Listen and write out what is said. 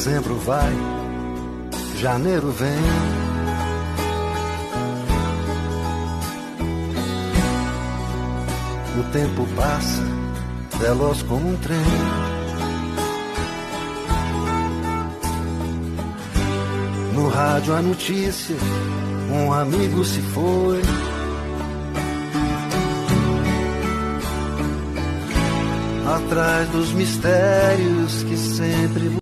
Dezembro vai, janeiro vem. O tempo passa, veloz como um trem. No rádio a notícia, um amigo se foi. Atrás dos mistérios que sempre